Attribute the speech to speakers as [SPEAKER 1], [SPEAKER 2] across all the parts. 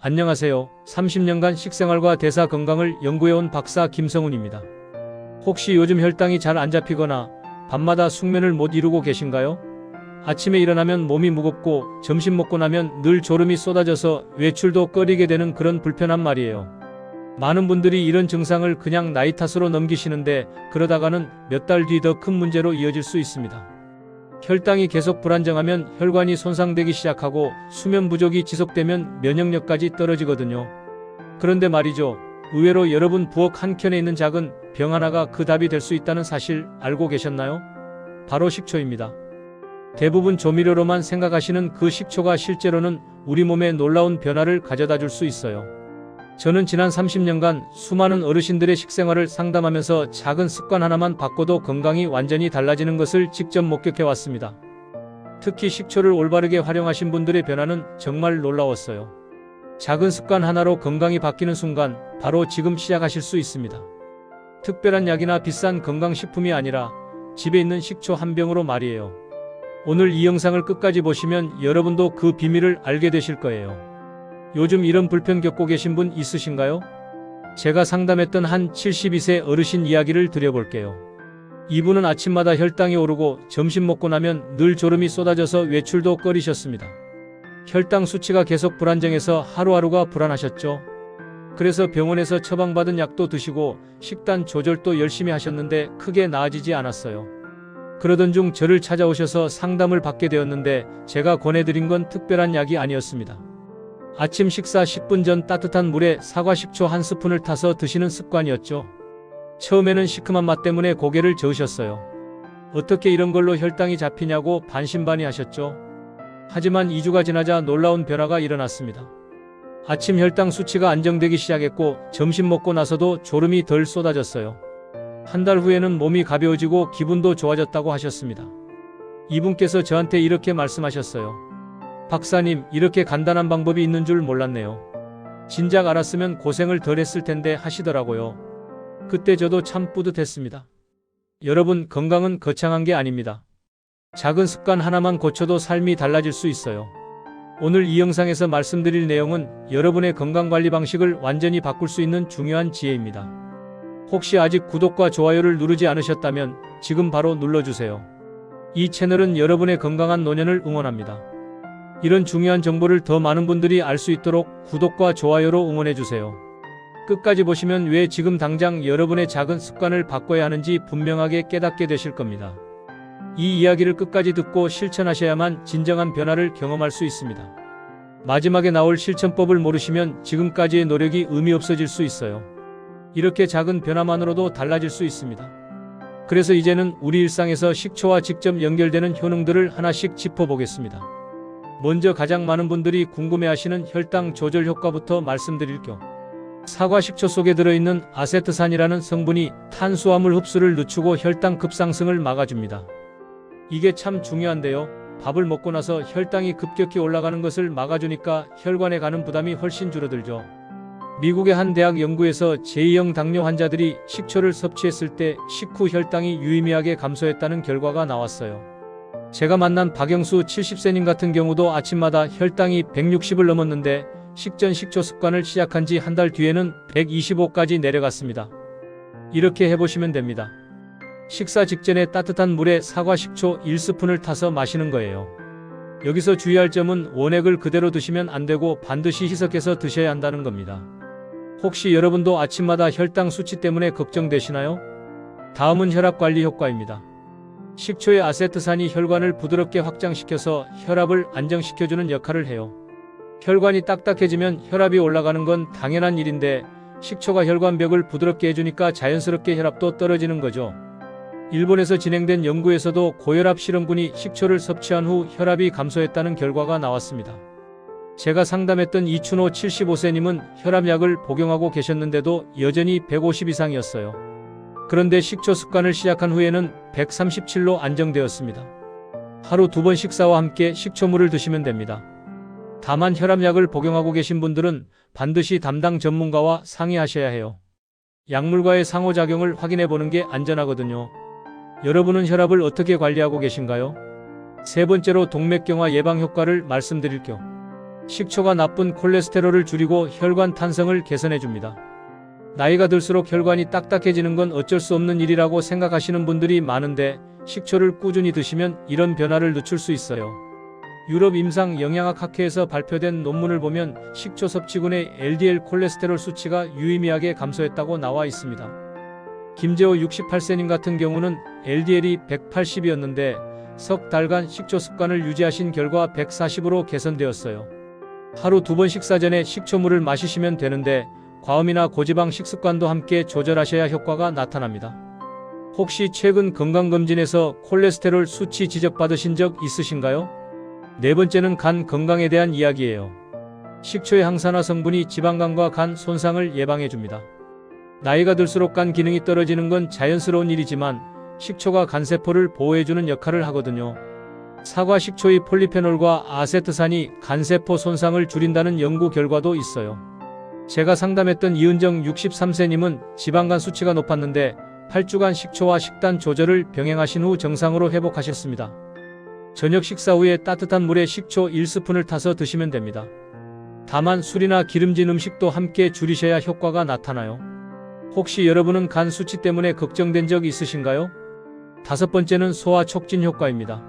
[SPEAKER 1] 안녕하세요. 30년간 식생활과 대사 건강을 연구해온 박사 김성훈입니다. 혹시 요즘 혈당이 잘 안 잡히거나 밤마다 숙면을 못 이루고 계신가요? 아침에 일어나면 몸이 무겁고 점심 먹고 나면 늘 졸음이 쏟아져서 외출도 꺼리게 되는 그런 불편함 말이에요. 많은 분들이 이런 증상을 그냥 나이 탓으로 넘기시는데 그러다가는 몇 달 뒤 더 큰 문제로 이어질 수 있습니다. 혈당이 계속 불안정하면 혈관이 손상되기 시작하고 수면 부족이 지속되면 면역력까지 떨어지거든요. 그런데 말이죠. 의외로 여러분 부엌 한켠에 있는 작은 병 하나가 그 답이 될 수 있다는 사실 알고 계셨나요? 바로 식초입니다. 대부분 조미료로만 생각하시는 그 식초가 실제로는 우리 몸에 놀라운 변화를 가져다 줄 수 있어요. 저는 지난 30년간 수많은 어르신들의 식생활을 상담하면서 작은 습관 하나만 바꿔도 건강이 완전히 달라지는 것을 직접 목격해 왔습니다. 특히 식초를 올바르게 활용하신 분들의 변화는 정말 놀라웠어요. 작은 습관 하나로 건강이 바뀌는 순간 바로 지금 시작하실 수 있습니다. 특별한 약이나 비싼 건강식품이 아니라 집에 있는 식초 한 병으로 말이에요. 오늘 이 영상을 끝까지 보시면 여러분도 그 비밀을 알게 되실 거예요. 요즘 이런 불편 겪고 계신 분 있으신가요? 제가 상담했던 한 72세 어르신 이야기를 드려볼게요. 이분은 아침마다 혈당이 오르고 점심 먹고 나면 늘 졸음이 쏟아져서 외출도 꺼리셨습니다. 혈당 수치가 계속 불안정해서 하루하루가 불안하셨죠. 그래서 병원에서 처방받은 약도 드시고 식단 조절도 열심히 하셨는데 크게 나아지지 않았어요. 그러던 중 저를 찾아오셔서 상담을 받게 되었는데 제가 권해드린 건 특별한 약이 아니었습니다. 아침 식사 10분 전 따뜻한 물에 사과 식초 한 스푼을 타서 드시는 습관이었죠. 처음에는 시큼한 맛 때문에 고개를 저으셨어요. 어떻게 이런 걸로 혈당이 잡히냐고 반신반의하셨죠. 하지만 2주가 지나자 놀라운 변화가 일어났습니다. 아침 혈당 수치가 안정되기 시작했고 점심 먹고 나서도 졸음이 덜 쏟아졌어요. 한 달 후에는 몸이 가벼워지고 기분도 좋아졌다고 하셨습니다. 이분께서 저한테 이렇게 말씀하셨어요. 박사님, 이렇게 간단한 방법이 있는 줄 몰랐네요. 진작 알았으면 고생을 덜 했을 텐데 하시더라고요. 그때 저도 참 뿌듯했습니다. 여러분, 건강은 거창한 게 아닙니다. 작은 습관 하나만 고쳐도 삶이 달라질 수 있어요. 오늘 이 영상에서 말씀드릴 내용은 여러분의 건강관리 방식을 완전히 바꿀 수 있는 중요한 지혜입니다. 혹시 아직 구독과 좋아요를 누르지 않으셨다면 지금 바로 눌러주세요. 이 채널은 여러분의 건강한 노년을 응원합니다. 이런 중요한 정보를 더 많은 분들이 알 수 있도록 구독과 좋아요로 응원해주세요. 끝까지 보시면 왜 지금 당장 여러분의 작은 습관을 바꿔야 하는지 분명하게 깨닫게 되실 겁니다. 이 이야기를 끝까지 듣고 실천하셔야만 진정한 변화를 경험할 수 있습니다. 마지막에 나올 실천법을 모르시면 지금까지의 노력이 의미 없어질 수 있어요. 이렇게 작은 변화만으로도 달라질 수 있습니다. 그래서 이제는 우리 일상에서 식초와 직접 연결되는 효능들을 하나씩 짚어보겠습니다. 먼저 가장 많은 분들이 궁금해하시는 혈당 조절 효과부터 말씀드릴 겸 사과 식초 속에 들어있는 아세트산이라는 성분이 탄수화물 흡수를 늦추고 혈당 급상승을 막아줍니다. 이게 참 중요한데요. 밥을 먹고 나서 혈당이 급격히 올라가는 것을 막아주니까 혈관에 가는 부담이 훨씬 줄어들죠. 미국의 한 대학 연구에서 제2형 당뇨 환자들이 식초를 섭취했을 때 식후 혈당이 유의미하게 감소했다는 결과가 나왔어요. 제가 만난 박영수 70세님 같은 경우도 아침마다 혈당이 160을 넘었는데 식전 식초 습관을 시작한 지 한 달 뒤에는 125까지 내려갔습니다. 이렇게 해보시면 됩니다. 식사 직전에 따뜻한 물에 사과 식초 1스푼을 타서 마시는 거예요. 여기서 주의할 점은 원액을 그대로 드시면 안 되고 반드시 희석해서 드셔야 한다는 겁니다. 혹시 여러분도 아침마다 혈당 수치 때문에 걱정되시나요? 다음은 혈압관리 효과입니다. 식초의 아세트산이 혈관을 부드럽게 확장시켜서 혈압을 안정시켜주는 역할을 해요. 혈관이 딱딱해지면 혈압이 올라가는 건 당연한 일인데 식초가 혈관벽을 부드럽게 해주니까 자연스럽게 혈압도 떨어지는 거죠. 일본에서 진행된 연구에서도 고혈압 실험군이 식초를 섭취한 후 혈압이 감소했다는 결과가 나왔습니다. 제가 상담했던 이춘호 75세님은 혈압약을 복용하고 계셨는데도 여전히 150 이상이었어요. 그런데 식초 습관을 시작한 후에는 137로 안정되었습니다. 하루 2번 식사와 함께 식초물을 드시면 됩니다. 다만 혈압약을 복용하고 계신 분들은 반드시 담당 전문가와 상의하셔야 해요. 약물과의 상호작용을 확인해 보는 게 안전하거든요. 여러분은 혈압을 어떻게 관리하고 계신가요? 세 번째로 동맥경화 예방 효과를 말씀드릴 겸 식초가 나쁜 콜레스테롤을 줄이고 혈관 탄성을 개선해줍니다. 나이가 들수록 혈관이 딱딱해지는 건 어쩔 수 없는 일이라고 생각하시는 분들이 많은데 식초를 꾸준히 드시면 이런 변화를 늦출 수 있어요. 유럽 임상 영양학 학회에서 발표된 논문을 보면 식초 섭취군의 LDL 콜레스테롤 수치가 유의미하게 감소했다고 나와 있습니다. 김재호 68세님 같은 경우는 LDL이 180이었는데 석 달간 식초 습관을 유지하신 결과 140으로 개선되었어요. 하루 2번 식사 전에 식초물을 마시시면 되는데 과음이나 고지방 식습관도 함께 조절하셔야 효과가 나타납니다. 혹시 최근 건강검진에서 콜레스테롤 수치 지적받으신 적 있으신가요? 네 번째는 간 건강에 대한 이야기예요. 식초의 항산화 성분이 지방간과 간 손상을 예방해줍니다. 나이가 들수록 간 기능이 떨어지는 건 자연스러운 일이지만 식초가 간세포를 보호해주는 역할을 하거든요. 사과 식초의 폴리페놀과 아세트산이 간세포 손상을 줄인다는 연구 결과도 있어요. 제가 상담했던 이은정 63세님은 지방간 수치가 높았는데 8주간 식초와 식단 조절을 병행하신 후 정상으로 회복하셨습니다. 저녁 식사 후에 따뜻한 물에 식초 1스푼을 타서 드시면 됩니다. 다만 술이나 기름진 음식도 함께 줄이셔야 효과가 나타나요. 혹시 여러분은 간 수치 때문에 걱정된 적 있으신가요? 다섯 번째는 소화 촉진 효과입니다.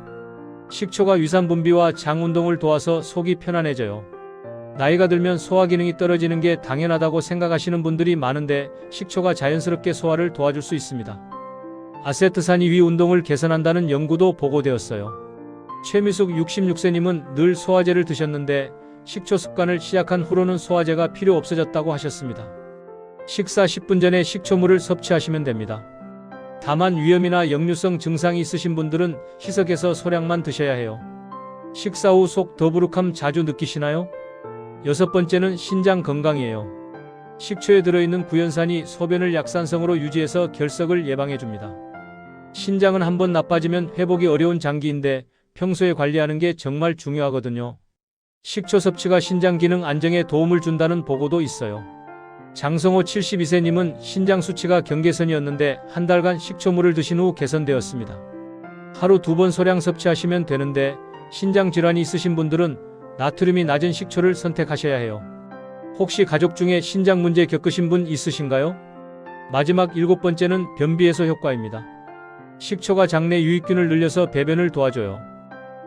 [SPEAKER 1] 식초가 위산 분비와 장 운동을 도와서 속이 편안해져요. 나이가 들면 소화 기능이 떨어지는 게 당연하다고 생각하시는 분들이 많은데 식초가 자연스럽게 소화를 도와줄 수 있습니다. 아세트산이 위 운동을 개선한다는 연구도 보고되었어요. 최미숙 66세님은 늘 소화제를 드셨는데 식초 습관을 시작한 후로는 소화제가 필요 없어졌다고 하셨습니다. 식사 10분 전에 식초물을 섭취하시면 됩니다. 다만 위염이나 역류성 증상이 있으신 분들은 희석해서 소량만 드셔야 해요. 식사 후 속 더부룩함 자주 느끼시나요? 여섯 번째는 신장 건강이에요. 식초에 들어있는 구연산이 소변을 약산성으로 유지해서 결석을 예방해줍니다. 신장은 한번 나빠지면 회복이 어려운 장기인데 평소에 관리하는 게 정말 중요하거든요. 식초 섭취가 신장 기능 안정에 도움을 준다는 보고도 있어요. 장성호 72세님은 신장 수치가 경계선이었는데 한 달간 식초물을 드신 후 개선되었습니다. 하루 2번 소량 섭취하시면 되는데 신장 질환이 있으신 분들은 나트륨이 낮은 식초를 선택하셔야 해요. 혹시 가족 중에 신장 문제 겪으신 분 있으신가요? 마지막 7번째는 변비 해소 효과입니다. 식초가 장내 유익균을 늘려서 배변을 도와줘요.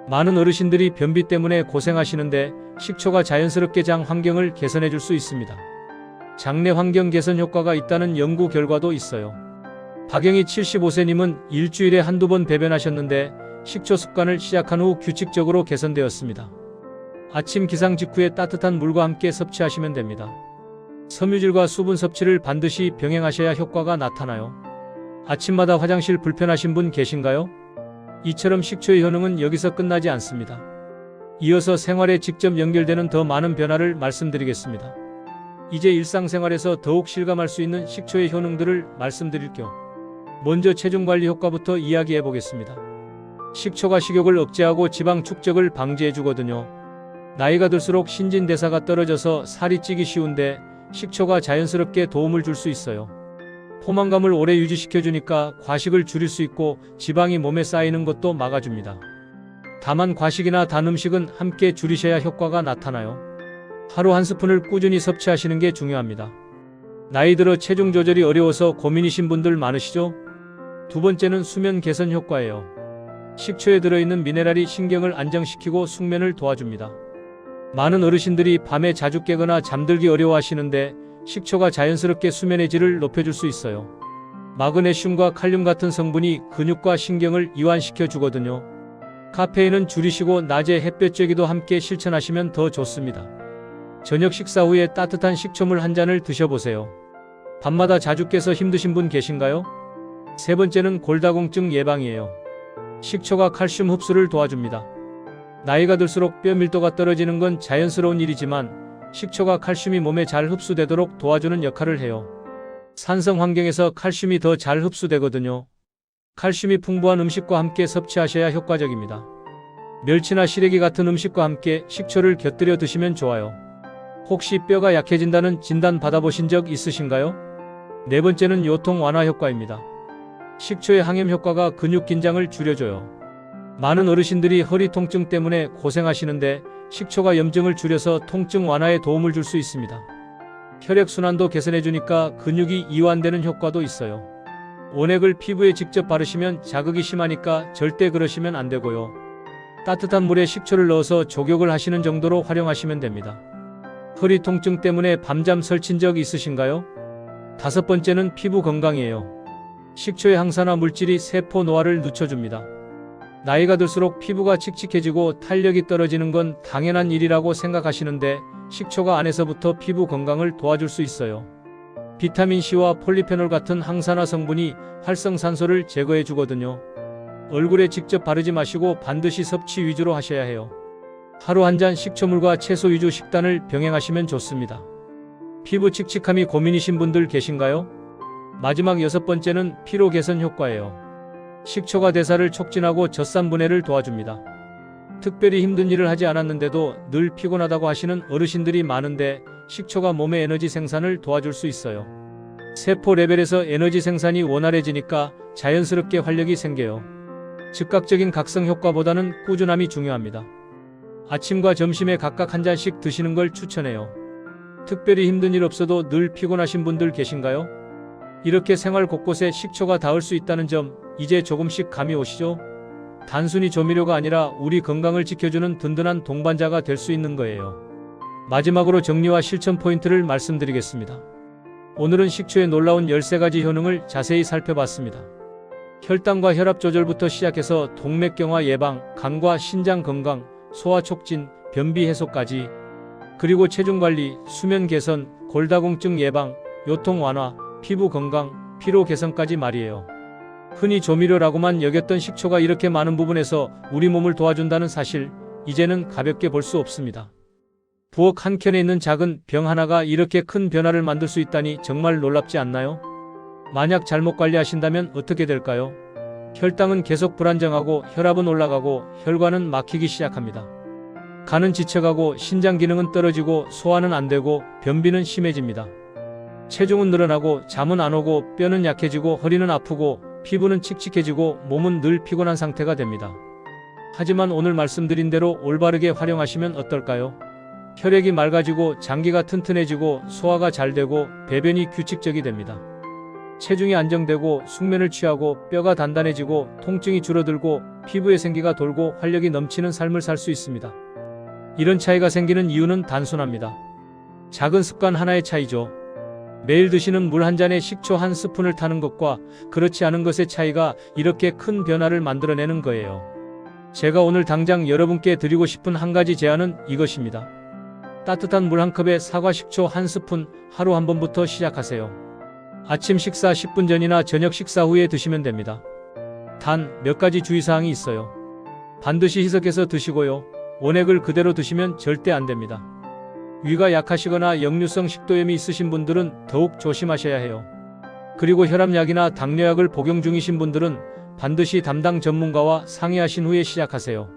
[SPEAKER 1] 많은 어르신들이 변비 때문에 고생하시는데 식초가 자연스럽게 장 환경을 개선해 줄 수 있습니다. 장내 환경 개선 효과가 있다는 연구 결과도 있어요. 박영희 75세님은 일주일에 한두 번 배변하셨는데 식초 습관을 시작한 후 규칙적으로 개선되었습니다. 아침 기상 직후에 따뜻한 물과 함께 섭취하시면 됩니다. 섬유질과 수분 섭취를 반드시 병행하셔야 효과가 나타나요. 아침마다 화장실 불편하신 분 계신가요? 이처럼 식초의 효능은 여기서 끝나지 않습니다. 이어서 생활에 직접 연결되는 더 많은 변화를 말씀드리겠습니다. 이제 일상생활에서 더욱 실감할 수 있는 식초의 효능들을 말씀드릴게요. 먼저 체중관리 효과부터 이야기해 보겠습니다. 식초가 식욕을 억제하고 지방 축적을 방지해 주거든요. 나이가 들수록 신진대사가 떨어져서 살이 찌기 쉬운데 식초가 자연스럽게 도움을 줄 수 있어요. 포만감을 오래 유지시켜주니까 과식을 줄일 수 있고 지방이 몸에 쌓이는 것도 막아줍니다. 다만 과식이나 단 음식은 함께 줄이셔야 효과가 나타나요. 하루 한 스푼을 꾸준히 섭취하시는 게 중요합니다. 나이 들어 체중 조절이 어려워서 고민이신 분들 많으시죠? 두 번째는 수면 개선 효과예요. 식초에 들어있는 미네랄이 신경을 안정시키고 숙면을 도와줍니다. 많은 어르신들이 밤에 자주 깨거나 잠들기 어려워하시는데 식초가 자연스럽게 수면의 질을 높여줄 수 있어요. 마그네슘과 칼륨 같은 성분이 근육과 신경을 이완시켜 주거든요. 카페인은 줄이시고 낮에 햇볕 쬐기도 함께 실천하시면 더 좋습니다. 저녁 식사 후에 따뜻한 식초물 한 잔을 드셔보세요. 밤마다 자주 깨서 힘드신 분 계신가요? 세 번째는 골다공증 예방이에요. 식초가 칼슘 흡수를 도와줍니다. 나이가 들수록 뼈 밀도가 떨어지는 건 자연스러운 일이지만 식초가 칼슘이 몸에 잘 흡수되도록 도와주는 역할을 해요. 산성 환경에서 칼슘이 더 잘 흡수되거든요. 칼슘이 풍부한 음식과 함께 섭취하셔야 효과적입니다. 멸치나 시래기 같은 음식과 함께 식초를 곁들여 드시면 좋아요. 혹시 뼈가 약해진다는 진단 받아보신 적 있으신가요? 네 번째는 요통 완화 효과입니다. 식초의 항염 효과가 근육 긴장을 줄여줘요. 많은 어르신들이 허리 통증 때문에 고생하시는데 식초가 염증을 줄여서 통증 완화에 도움을 줄 수 있습니다. 혈액순환도 개선해주니까 근육이 이완되는 효과도 있어요. 원액을 피부에 직접 바르시면 자극이 심하니까 절대 그러시면 안 되고요. 따뜻한 물에 식초를 넣어서 족욕을 하시는 정도로 활용하시면 됩니다. 허리 통증 때문에 밤잠 설친 적 있으신가요? 5번째는 피부 건강이에요. 식초의 항산화 물질이 세포 노화를 늦춰줍니다. 나이가 들수록 피부가 칙칙해지고 탄력이 떨어지는 건 당연한 일이라고 생각하시는데 식초가 안에서부터 피부 건강을 도와줄 수 있어요. 비타민C와 폴리페놀 같은 항산화 성분이 활성산소를 제거해 주거든요. 얼굴에 직접 바르지 마시고 반드시 섭취 위주로 하셔야 해요. 하루 한 잔 식초물과 채소 위주 식단을 병행하시면 좋습니다. 피부 칙칙함이 고민이신 분들 계신가요? 마지막 6번째는 피로 개선 효과예요. 식초가 대사를 촉진하고 젖산 분해를 도와줍니다. 특별히 힘든 일을 하지 않았는데도 늘 피곤하다고 하시는 어르신들이 많은데 식초가 몸의 에너지 생산을 도와줄 수 있어요. 세포 레벨에서 에너지 생산이 원활해지니까 자연스럽게 활력이 생겨요. 즉각적인 각성 효과보다는 꾸준함이 중요합니다. 아침과 점심에 각각 한 잔씩 드시는 걸 추천해요. 특별히 힘든 일 없어도 늘 피곤하신 분들 계신가요? 이렇게 생활 곳곳에 식초가 닿을 수 있다는 점 이제 조금씩 감이 오시죠? 단순히 조미료가 아니라 우리 건강을 지켜주는 든든한 동반자가 될 수 있는 거예요. 마지막으로 정리와 실천 포인트를 말씀드리겠습니다. 오늘은 식초의 놀라운 13가지 효능을 자세히 살펴봤습니다. 혈당과 혈압 조절부터 시작해서 동맥경화 예방, 간과 신장 건강, 소화 촉진, 변비 해소까지, 그리고 체중 관리, 수면 개선, 골다공증 예방, 요통 완화, 피부 건강, 피로 개선까지 말이에요. 흔히 조미료라고만 여겼던 식초가 이렇게 많은 부분에서 우리 몸을 도와준다는 사실, 이제는 가볍게 볼 수 없습니다. 부엌 한켠에 있는 작은 병 하나가 이렇게 큰 변화를 만들 수 있다니 정말 놀랍지 않나요? 만약 잘못 관리하신다면 어떻게 될까요? 혈당은 계속 불안정하고 혈압은 올라가고 혈관은 막히기 시작합니다. 간은 지쳐가고 신장 기능은 떨어지고 소화는 안 되고 변비는 심해집니다. 체중은 늘어나고 잠은 안 오고 뼈는 약해지고 허리는 아프고 피부는 칙칙해지고 몸은 늘 피곤한 상태가 됩니다. 하지만 오늘 말씀드린 대로 올바르게 활용하시면 어떨까요? 혈액이 맑아지고 장기가 튼튼해지고 소화가 잘 되고 배변이 규칙적이 됩니다. 체중이 안정되고 숙면을 취하고 뼈가 단단해지고 통증이 줄어들고 피부에 생기가 돌고 활력이 넘치는 삶을 살 수 있습니다. 이런 차이가 생기는 이유는 단순합니다. 작은 습관 하나의 차이죠. 매일 드시는 물 한 잔에 식초 한 스푼을 타는 것과 그렇지 않은 것의 차이가 이렇게 큰 변화를 만들어내는 거예요. 제가 오늘 당장 여러분께 드리고 싶은 한 가지 제안은 이것입니다. 따뜻한 물 한 컵에 사과 식초 한 스푼 하루 한 번부터 시작하세요. 아침 식사 10분 전이나 저녁 식사 후에 드시면 됩니다. 단 몇 가지 주의사항이 있어요. 반드시 희석해서 드시고요. 원액을 그대로 드시면 절대 안 됩니다. 위가 약하시거나 역류성 식도염이 있으신 분들은 더욱 조심하셔야 해요. 그리고 혈압약이나 당뇨약을 복용 중이신 분들은 반드시 담당 전문가와 상의하신 후에 시작하세요.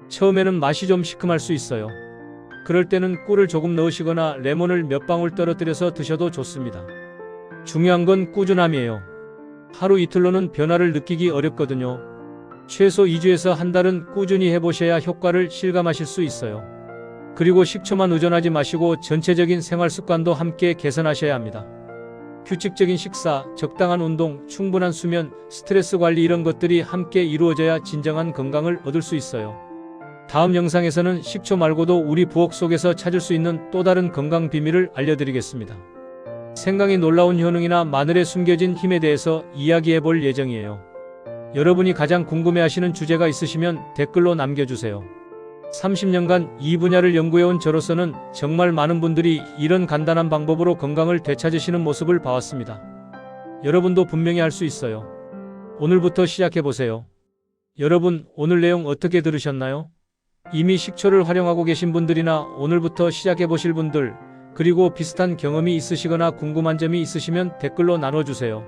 [SPEAKER 1] 처음에는 맛이 좀 시큼할 수 있어요. 그럴 때는 꿀을 조금 넣으시거나 레몬을 몇 방울 떨어뜨려서 드셔도 좋습니다. 중요한 건 꾸준함이에요. 하루 이틀로는 변화를 느끼기 어렵거든요. 최소 2주에서 한 달은 꾸준히 해보셔야 효과를 실감하실 수 있어요. 그리고 식초만 의존하지 마시고 전체적인 생활 습관도 함께 개선하셔야 합니다. 규칙적인 식사, 적당한 운동, 충분한 수면, 스트레스 관리 이런 것들이 함께 이루어져야 진정한 건강을 얻을 수 있어요. 다음 영상에서는 식초 말고도 우리 부엌 속에서 찾을 수 있는 또 다른 건강 비밀을 알려드리겠습니다. 생강의 놀라운 효능이나 마늘에 숨겨진 힘에 대해서 이야기해 볼 예정이에요. 여러분이 가장 궁금해하시는 주제가 있으시면 댓글로 남겨주세요. 30년간 이 분야를 연구해온 저로서는 정말 많은 분들이 이런 간단한 방법으로 건강을 되찾으시는 모습을 봐왔습니다. 여러분도 분명히 할 수 있어요. 오늘부터 시작해보세요. 여러분, 오늘 내용 어떻게 들으셨나요? 이미 식초를 활용하고 계신 분들이나 오늘부터 시작해보실 분들, 그리고 비슷한 경험이 있으시거나 궁금한 점이 있으시면 댓글로 나눠주세요.